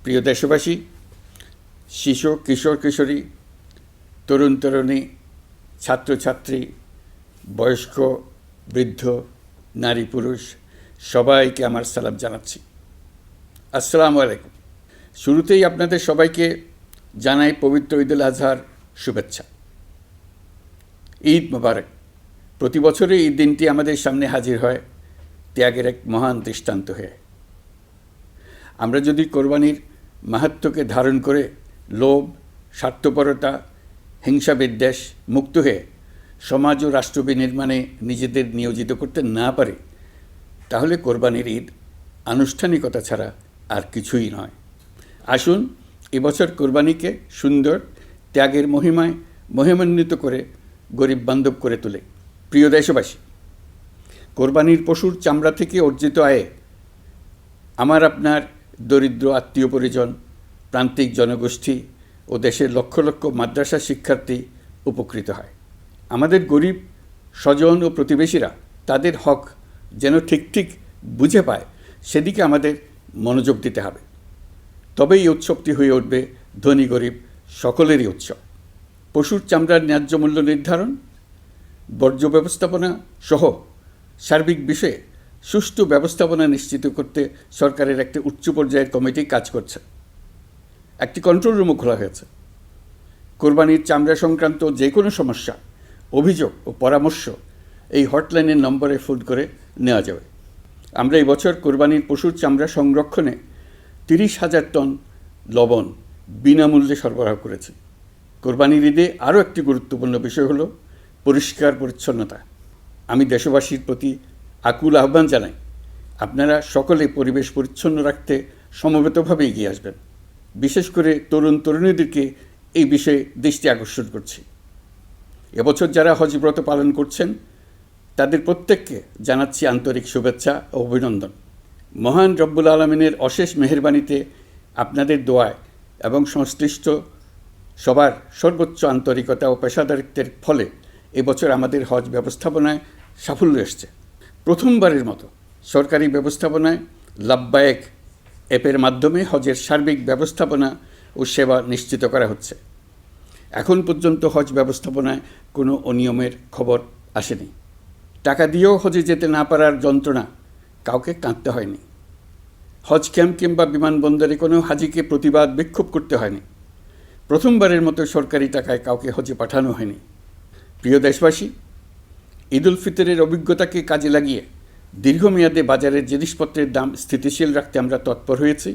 প্রিয় দেশবাসী, শিশু কিশোর কিশোরী, তরুণ তরুণী, ছাত্রছাত্রী, বয়স্ক, বৃদ্ধ, নারী পুরুষ সবাইকে আমার সালাম জানাচ্ছি। আসসালামু আলাইকুম। শুরুতেই আপনাদের সবাইকে জানাই পবিত্র ঈদুল আজহার শুভেচ্ছা। ঈদ মোবারক। প্রতি বছরই এই দিনটি আমাদের সামনে হাজির হয় ত্যাগের এক মহান দৃষ্টান্ত হয়ে। আমরা যদি কোরবানির মাহাত্ম্যকে ধারণ করে লোভ, স্বার্থপরতা, হিংসা বিদ্বেষ মুক্ত হয়ে সমাজ ও রাষ্ট্র বিনির্মাণে নিজেদের নিয়োজিত করতে না পারি, তাহলে কোরবানির ঈদ আনুষ্ঠানিকতা ছাড়া আর কিছুই নয়। আসুন এবছর কোরবানিকে সুন্দর, ত্যাগের মহিমায় মহিমান্বিত করে গরিব বান্ধব করে তোলে। প্রিয় দেশবাসী, কোরবানির পশুর চামড়া থেকে অর্জিত আয়ে আমার আপনার দরিদ্র আত্মীয় পরিজন, প্রান্তিক জনগোষ্ঠী ও দেশের লক্ষ লক্ষ মাদ্রাসা শিক্ষার্থী উপকৃত হয়। আমাদের গরিব স্বজন ও প্রতিবেশীরা তাদের হক যেন ঠিক ঠিক বুঝে পায়, সেদিকে আমাদের মনোযোগ দিতে হবে। তবেই এই উৎসবটি হয়ে উঠবে ধনী গরিব সকলেরই উৎসব। পশুর চামড়ার ন্যায্য মূল্য নির্ধারণ, বর্জ্য ব্যবস্থাপনা সহ সার্বিক বিষয়ে সুষ্ঠু ব্যবস্থাপনা নিশ্চিত করতে সরকারের একটি উচ্চ পর্যায়ের কমিটি কাজ করছে। একটি কন্ট্রোল রুমও খোলা হয়েছে। কোরবানির চামড়া সংক্রান্ত যে কোনো সমস্যা, অভিযোগ ও পরামর্শ এই হটলাইনের নম্বরে ফোন করে নেওয়া যাবে। আমরা এই বছর কোরবানির পশুর চামড়া সংরক্ষণে 30,000 টন লবণ বিনামূল্যে সরবরাহ করেছি। কোরবানির ঈদে আরও একটি গুরুত্বপূর্ণ বিষয় হলো পরিষ্কার পরিচ্ছন্নতা। আমি দেশবাসীর প্রতি আকুল আহ্বান জানাই, আপনারা সকলে পরিবেশ পরিচ্ছন্ন রাখতে সমবেতভাবে এগিয়ে আসবেন। বিশেষ করে তরুণ তরুণীদেরকে এই বিষয়ে দৃষ্টি আকর্ষণ করছি। এবছর যারা হজব্রত পালন করছেন তাদের প্রত্যেককে জানাচ্ছি আন্তরিক শুভেচ্ছা ও অভিনন্দন। মহান রব্বুল আলমিনের অশেষ মেহেরবানিতে, আপনাদের দোয়ায় এবং সংশ্লিষ্ট সবার সর্বোচ্চ আন্তরিকতা ও পেশাদারিত্বের ফলে এবছর আমাদের হজ ব্যবস্থাপনায় সাফল্য এসছে। প্রথমবারের মতো সরকারি ব্যবস্থাপনায় লাব্বায়েক অ্যাপের মাধ্যমে হজের সার্বিক ব্যবস্থাপনা ও সেবা নিশ্চিত করা হচ্ছে। এখন পর্যন্ত হজ ব্যবস্থাপনায় কোনো অনিয়মের খবর আসেনি। টাকা দিয়েও হজে যেতে না পারার যন্ত্রণা কাউকে কাঁদতে হয়নি। হজ ক্যাম্প কিংবা বিমানবন্দরে কোনো হাজিকে প্রতিবাদ বিক্ষোভ করতে হয়নি। প্রথমবারের মতো সরকারি টাকায় কাউকে হজে পাঠানো হয়নি। প্রিয় দেশবাসী, ঈদুল ফিতরের অভিজ্ঞতাকে কাজে লাগিয়ে দীর্ঘমেয়াদে বাজারের জিনিসপত্রের দাম স্থিতিশীল রাখতে আমরা তৎপর হয়েছি।